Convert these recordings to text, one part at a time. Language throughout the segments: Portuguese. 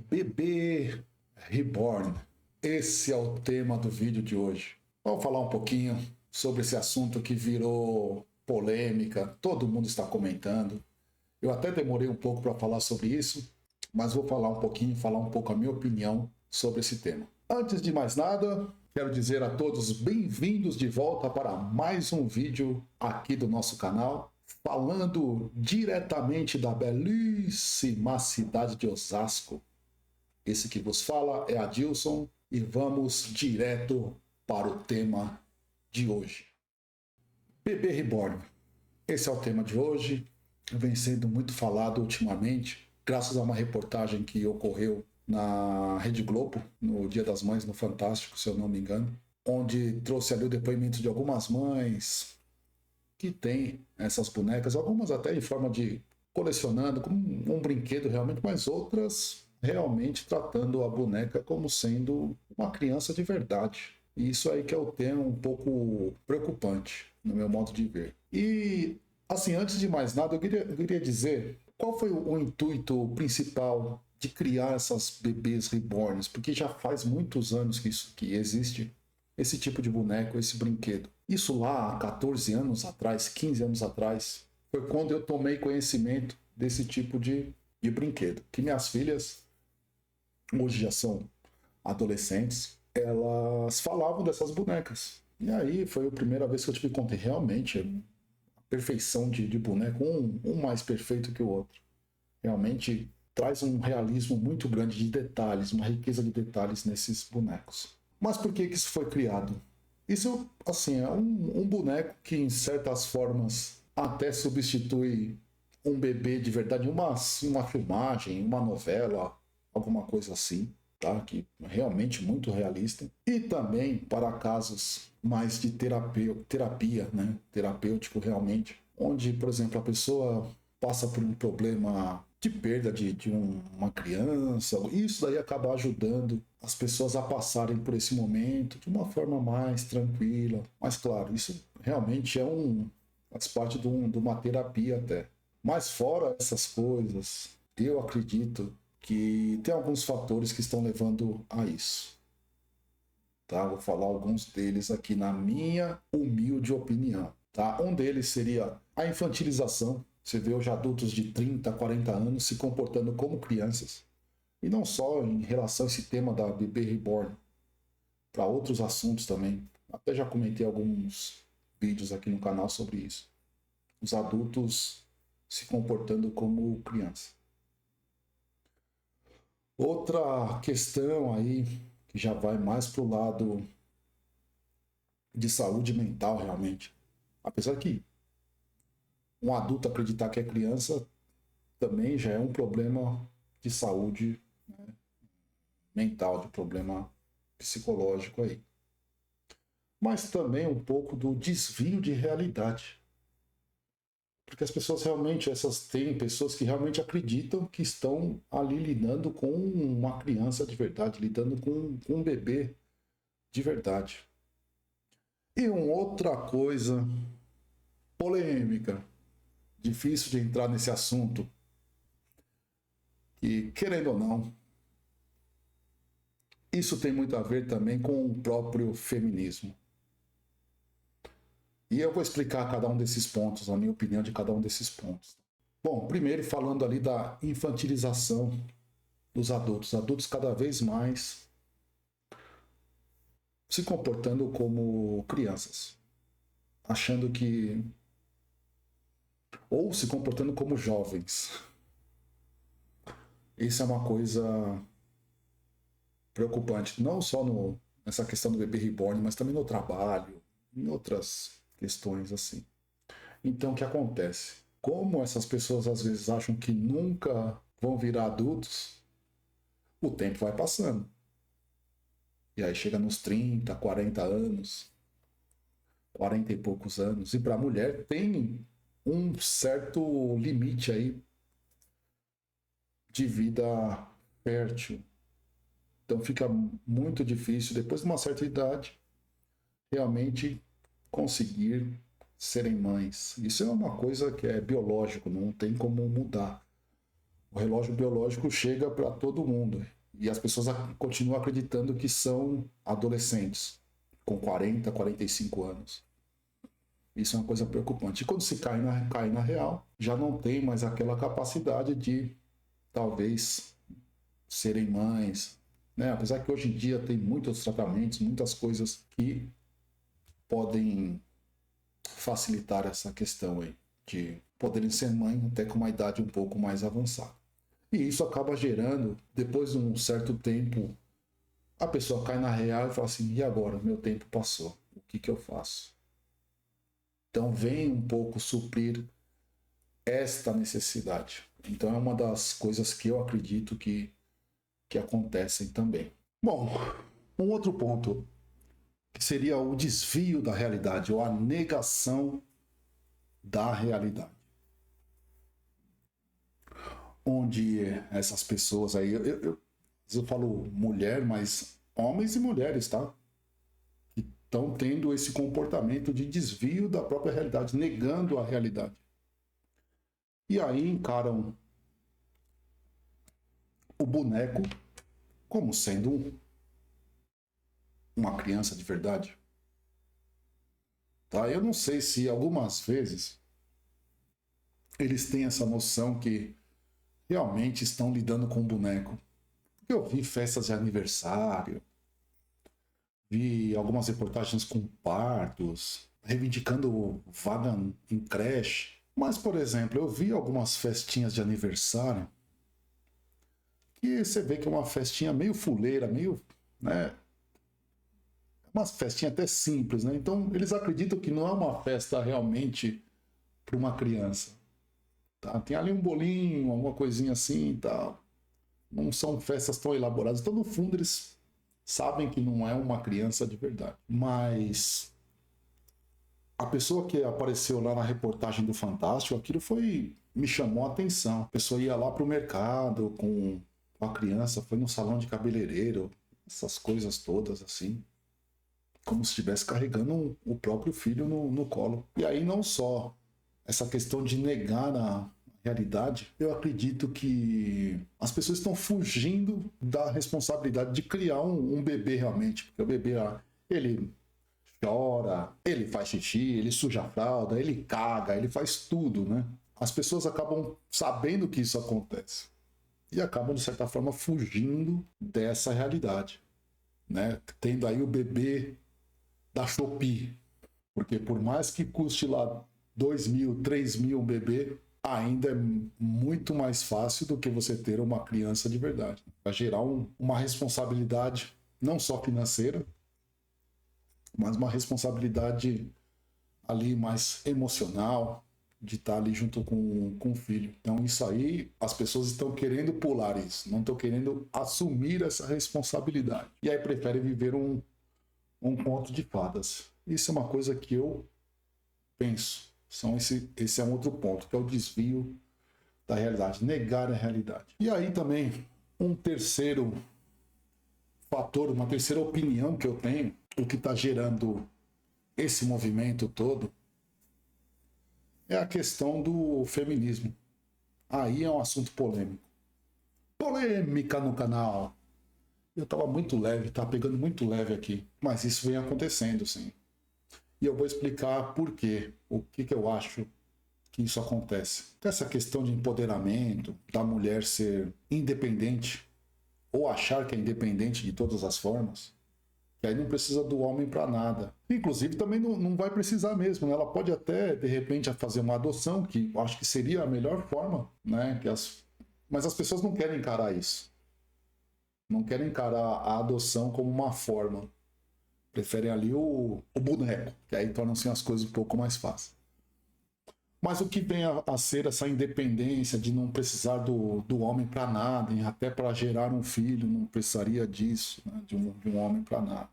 Bebê Reborn. Esse é o tema do vídeo de hoje. Vamos falar um pouquinho sobre esse assunto que virou polêmica, todo mundo está comentando. Eu até demorei um pouco para falar sobre isso, mas vou falar um pouquinho, falar um pouco a minha opinião sobre esse tema. Antes de mais nada, quero dizer a todos bem-vindos de volta para mais um vídeo aqui do nosso canal, falando diretamente da belíssima cidade de Osasco. Esse que vos fala é Adilson e vamos direto para o tema de hoje. Bebê Reborn. Esse é o tema de hoje. Vem sendo muito falado ultimamente, graças a uma reportagem que ocorreu na Rede Globo, no Dia das Mães, no Fantástico, se eu não me engano, onde trouxe ali o depoimento de algumas mães que têm essas bonecas, algumas até em forma de colecionando, como um brinquedo realmente, mas outras realmente tratando a boneca como sendo uma criança de verdade. E isso aí que é o tema um pouco preocupante, no meu modo de ver. E, assim, antes de mais nada, eu queria dizer qual foi o intuito principal de criar essas bebês reborns, porque já faz muitos anos que existe esse tipo de boneco, esse brinquedo. Isso lá há 14 anos atrás, 15 anos atrás, foi quando eu tomei conhecimento desse tipo de brinquedo. Que minhas filhas, hoje já são adolescentes, elas falavam dessas bonecas. E aí foi a primeira vez que eu tive conta. Realmente, a perfeição de boneco, um mais perfeito que o outro. Realmente traz um realismo muito grande de detalhes, uma riqueza de detalhes nesses bonecos. Mas por que isso foi criado? Isso, assim, é um boneco que, em certas formas, até substitui um bebê de verdade, uma filmagem, uma novela, alguma coisa assim, tá? Que é realmente muito realista. E também para casos mais de terapia, né? Terapêutico realmente, onde, por exemplo, a pessoa passa por um problema de perda de uma criança, isso daí acaba ajudando as pessoas a passarem por esse momento de uma forma mais tranquila. Mas claro, isso realmente faz parte de uma terapia até. Mas fora essas coisas, eu acredito que tem alguns fatores que estão levando a isso. Tá? Vou falar alguns deles aqui na minha humilde opinião. Tá? Um deles seria a infantilização. Você vê hoje adultos de 30, 40 anos se comportando como crianças. E não só em relação a esse tema da bebê reborn, para outros assuntos também. Até já comentei alguns vídeos aqui no canal sobre isso. Os adultos se comportando como criança. Outra questão aí, que já vai mais para o lado de saúde mental realmente. Apesar que um adulto acreditar que é criança também já é um problema de saúde, né, mental, de problema psicológico aí. Mas também um pouco do desvio de realidade. Porque as pessoas realmente, tem pessoas que realmente acreditam que estão ali lidando com uma criança de verdade, lidando com um bebê de verdade. E uma outra coisa polêmica, difícil de entrar nesse assunto, e querendo ou não, isso tem muito a ver também com o próprio feminismo. E eu vou explicar cada um desses pontos, a minha opinião de cada um desses pontos. Bom, primeiro falando ali da infantilização dos adultos. Adultos cada vez mais se comportando como crianças. Achando que... ou se comportando como jovens. Isso é uma coisa preocupante. Não só nessa questão do bebê reborn, mas também no trabalho, em outras questões assim. Então, o que acontece? Como essas pessoas às vezes acham que nunca vão virar adultos, o tempo vai passando. E aí chega nos 30, 40 anos, 40 e poucos anos. E para a mulher tem um certo limite aí de vida fértil. Então fica muito difícil, depois de uma certa idade, realmente conseguir serem mães. Isso é uma coisa que é biológico, não tem como mudar. O relógio biológico chega para todo mundo. E as pessoas continuam acreditando que são adolescentes, com 40, 45 anos. Isso é uma coisa preocupante. E quando se cai na real, já não tem mais aquela capacidade de, talvez, serem mães, né? Apesar que hoje em dia tem muitos tratamentos, muitas coisas que podem facilitar essa questão aí, de poderem ser mãe até com uma idade um pouco mais avançada. E isso acaba gerando, depois de um certo tempo, a pessoa cai na real e fala assim, e agora? Meu tempo passou, o que eu faço? Então vem um pouco suprir esta necessidade. Então é uma das coisas que eu acredito que acontecem também. Bom, um outro ponto, que seria o desvio da realidade, ou a negação da realidade. Onde essas pessoas aí, eu falo mulher, mas homens e mulheres, tá? Que estão tendo esse comportamento de desvio da própria realidade, negando a realidade. E aí encaram o boneco como sendo uma criança de verdade. Tá? Eu não sei se algumas vezes eles têm essa noção que realmente estão lidando com o boneco. Eu vi festas de aniversário, vi algumas reportagens com partos, reivindicando vaga em creche. Mas, por exemplo, eu vi algumas festinhas de aniversário que você vê que é uma festinha meio fuleira, meio, né? Uma festinha até simples, né? Então, eles acreditam que não é uma festa realmente para uma criança. Tá? Tem ali um bolinho, alguma coisinha assim e tal. Não são festas tão elaboradas. Então, no fundo, eles sabem que não é uma criança de verdade. Mas a pessoa que apareceu lá na reportagem do Fantástico, aquilo me chamou a atenção. A pessoa ia lá pro mercado com a criança, foi no salão de cabeleireiro, essas coisas todas assim, como se estivesse carregando o próprio filho no colo. E aí não só essa questão de negar a realidade, eu acredito que as pessoas estão fugindo da responsabilidade de criar um bebê realmente, porque o bebê, ele chora, ele faz xixi, ele suja a fralda, ele caga, ele faz tudo, né? As pessoas acabam sabendo que isso acontece e acabam, de certa forma, fugindo dessa realidade, né? Tendo aí o bebê da Shopee, porque por mais que custe lá 2.000, 3.000 um bebê, ainda é muito mais fácil do que você ter uma criança de verdade. Vai gerar uma responsabilidade não só financeira, mas uma responsabilidade ali mais emocional, de estar ali junto com o filho. Então isso aí, as pessoas estão querendo pular isso, não estão querendo assumir essa responsabilidade. E aí preferem viver um conto de fadas. Isso é uma coisa que eu penso. Esse é um outro ponto, que é o desvio da realidade, negar a realidade. E aí também, um terceiro fator, uma terceira opinião que eu tenho, o que está gerando esse movimento todo, é a questão do feminismo. Aí é um assunto polêmico. Polêmica no canal. Eu estava muito leve, tá pegando muito leve aqui, mas isso vem acontecendo, sim. E eu vou explicar por quê, o que eu acho que isso acontece. Essa questão de empoderamento, da mulher ser independente, ou achar que é independente de todas as formas, que aí não precisa do homem para nada. Inclusive também não vai precisar mesmo, né? Ela pode até, de repente, fazer uma adoção, que eu acho que seria a melhor forma, né? Mas as pessoas não querem encarar isso. Não querem encarar a adoção como uma forma. Preferem ali o boneco, que aí tornam-se as coisas um pouco mais fáceis. Mas o que vem a ser essa independência de não precisar do homem para nada, e até para gerar um filho não precisaria disso, né? de um homem para nada.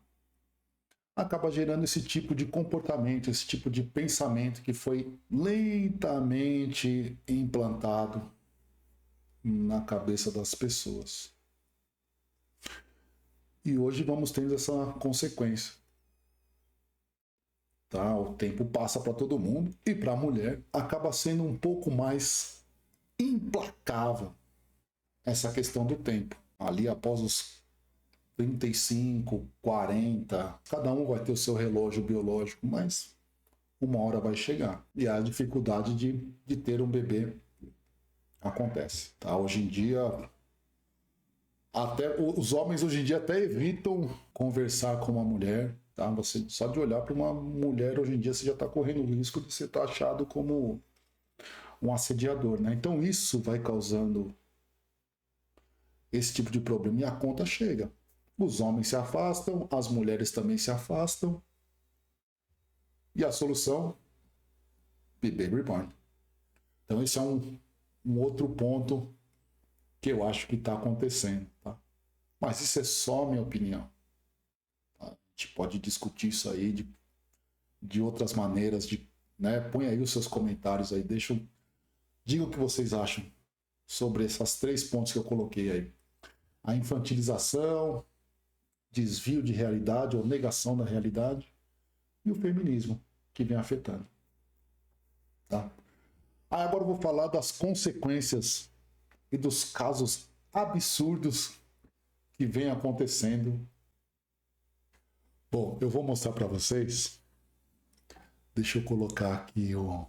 Acaba gerando esse tipo de comportamento, esse tipo de pensamento que foi lentamente implantado na cabeça das pessoas. E hoje vamos tendo essa consequência. Tá? O tempo passa para todo mundo e para a mulher acaba sendo um pouco mais implacável essa questão do tempo. ali após os 35, 40, cada um vai ter o seu relógio biológico, mas uma hora vai chegar. E a dificuldade de ter um bebê acontece. Tá? Hoje em dia, até os homens hoje em dia até evitam conversar com uma mulher. Tá? Você, só de olhar para uma mulher hoje em dia, você já está correndo o risco de ser taxado como um assediador. Né? Então isso vai causando esse tipo de problema e a conta chega. Os homens se afastam, as mulheres também se afastam. E a solução? Bebê reborn. Então esse é um outro ponto que eu acho que está acontecendo. Tá? Mas isso é só minha opinião. Tá? A gente pode discutir isso aí de outras maneiras. Né? Põe aí os seus comentários aí. Diga o que vocês acham sobre esses 3 pontos que eu coloquei aí. A infantilização, desvio de realidade ou negação da realidade e o feminismo que vem afetando. Tá? Agora eu vou falar das consequências e dos casos absurdos que vem acontecendo. Bom, eu vou mostrar para vocês. Deixa eu colocar aqui o...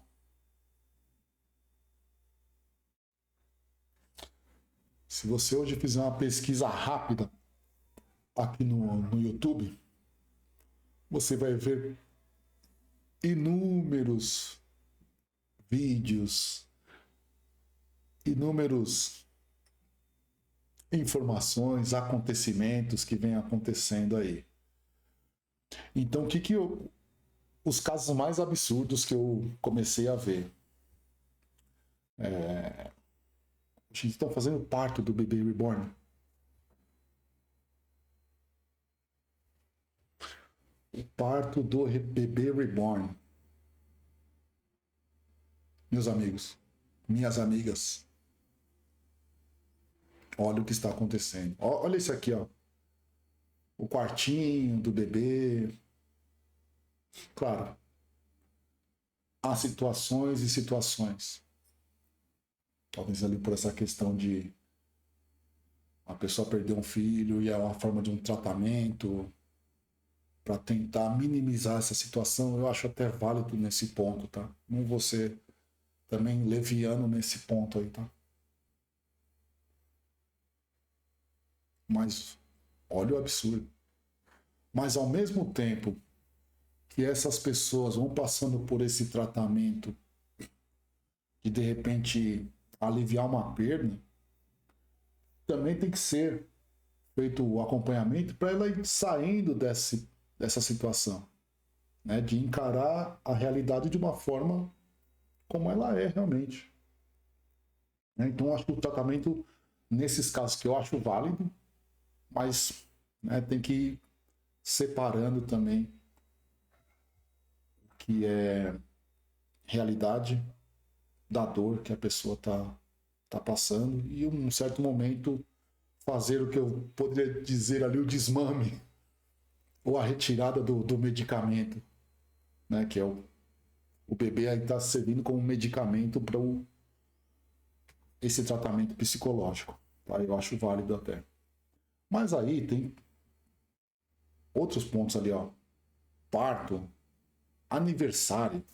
Se você hoje fizer uma pesquisa rápida aqui no YouTube, você vai ver inúmeros vídeos, inúmeros informações, acontecimentos que vem acontecendo aí. Então, os casos mais absurdos que eu comecei a ver? Estão fazendo parto do bebê reborn. O parto do bebê reborn. Meus amigos, minhas amigas, olha o que está acontecendo. Olha isso aqui, ó. O quartinho do bebê. Claro, há situações e situações. Talvez ali por essa questão de a pessoa perder um filho e é uma forma de um tratamento para tentar minimizar essa situação. Eu acho até válido nesse ponto, tá? Não vou ser também leviano nesse ponto aí, tá? Mas olha o absurdo. Mas ao mesmo tempo que essas pessoas vão passando por esse tratamento de repente aliviar uma perda, também tem que ser feito o acompanhamento para ela ir saindo dessa situação, né? De encarar a realidade de uma forma como ela é realmente. Né? Então, acho que o tratamento, nesses casos que eu acho válido, mas né, tem que ir separando também o que é realidade da dor que a pessoa tá passando e em um certo momento fazer o que eu poderia dizer ali, o desmame ou a retirada do medicamento, né? Que é o bebê aí está servindo como medicamento para esse tratamento psicológico. Tá? Eu acho válido até. Mas aí tem outros pontos ali, ó. Parto, aniversário.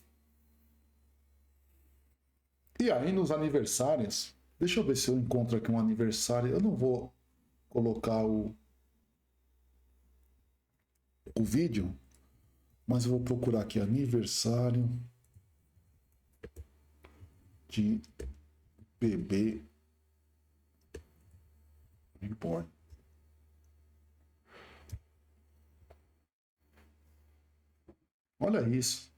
E aí nos aniversários, deixa eu ver se eu encontro aqui um aniversário. Eu não vou colocar o vídeo, mas eu vou procurar aqui aniversário de bebê reborn. Olha isso.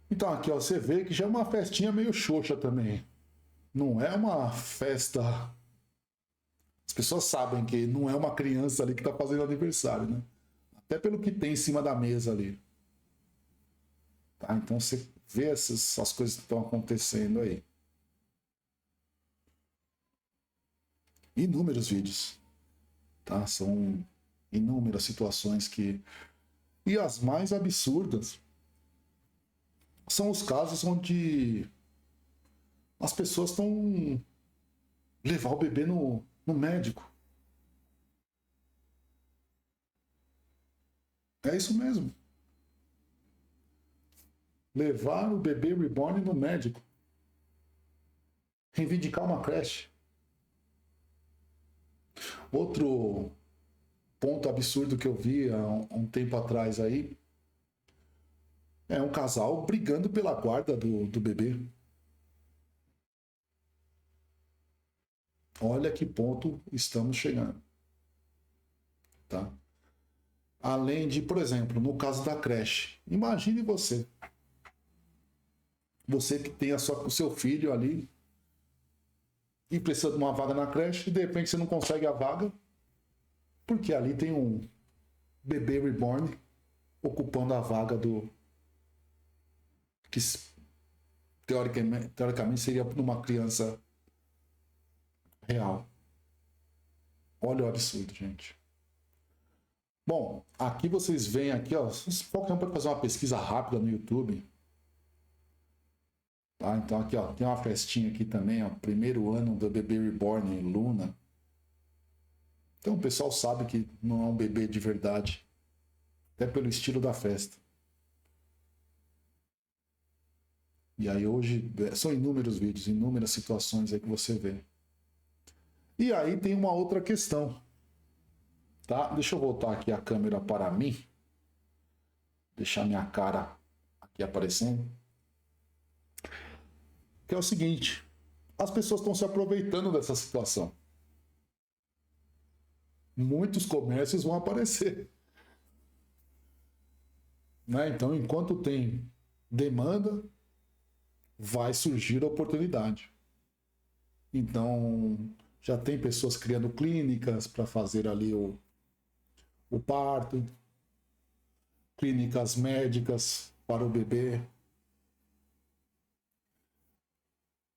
Então aqui ó, você vê que já é uma festinha meio xoxa também. Não é uma festa. As pessoas sabem que não é uma criança ali que está fazendo aniversário, né? Até pelo que tem em cima da mesa ali. Tá? Então você vê essas coisas que estão acontecendo aí. Inúmeros vídeos. Tá? São inúmeras situações que... E as mais absurdas são os casos onde as pessoas estão levar o bebê no médico. É isso mesmo. Levar o bebê reborn no médico. Reivindicar uma creche. Outro ponto absurdo que eu vi há um tempo atrás aí é um casal brigando pela guarda do bebê. Olha que ponto estamos chegando. Tá? Além de, por exemplo, no caso da creche, imagine você que tem o seu filho ali e precisa de uma vaga na creche e de repente você não consegue a vaga porque ali tem um bebê reborn ocupando a vaga do que teoricamente seria uma criança real. Olha o absurdo, gente. Bom, aqui vocês veem aqui, ó, qualquer um pode fazer uma pesquisa rápida no YouTube. Tá? Então aqui, ó, tem uma festinha aqui também, ó, primeiro ano do bebê reborn Luna. Então o pessoal sabe que não é um bebê de verdade, até pelo estilo da festa. E aí hoje são inúmeros vídeos, inúmeras situações aí que você vê. E aí tem uma outra questão. Tá? Deixa eu voltar aqui a câmera para mim. Deixar minha cara aqui aparecendo. Que é o seguinte. As pessoas estão se aproveitando dessa situação. Muitos comércios vão aparecer. Né? Então, enquanto tem demanda, vai surgir a oportunidade. Então, já tem pessoas criando clínicas para fazer ali o parto, clínicas médicas para o bebê.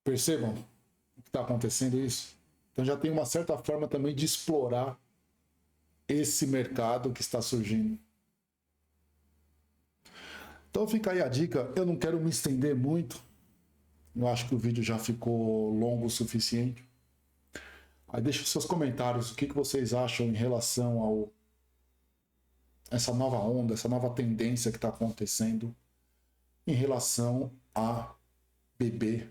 Percebam o que está acontecendo isso? Então já tem uma certa forma também de explorar esse mercado que está surgindo. Então fica aí a dica, eu não quero me estender muito, eu acho que o vídeo já ficou longo o suficiente. Aí deixa os seus comentários, o que vocês acham em relação ao essa nova onda, essa nova tendência que está acontecendo em relação a bebê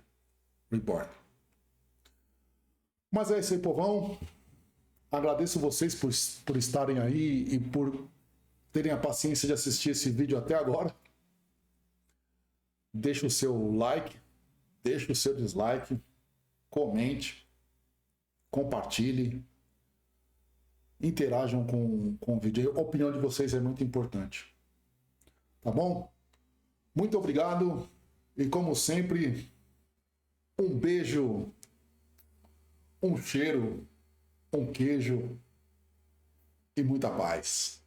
reborn. Mas é isso aí, povão. Agradeço vocês por estarem aí e por terem a paciência de assistir esse vídeo até agora. Deixa o seu like, deixa o seu dislike, comente, compartilhe, interajam com o vídeo. A opinião de vocês é muito importante. Tá bom? Muito obrigado e, como sempre, um beijo, um cheiro, um queijo e muita paz.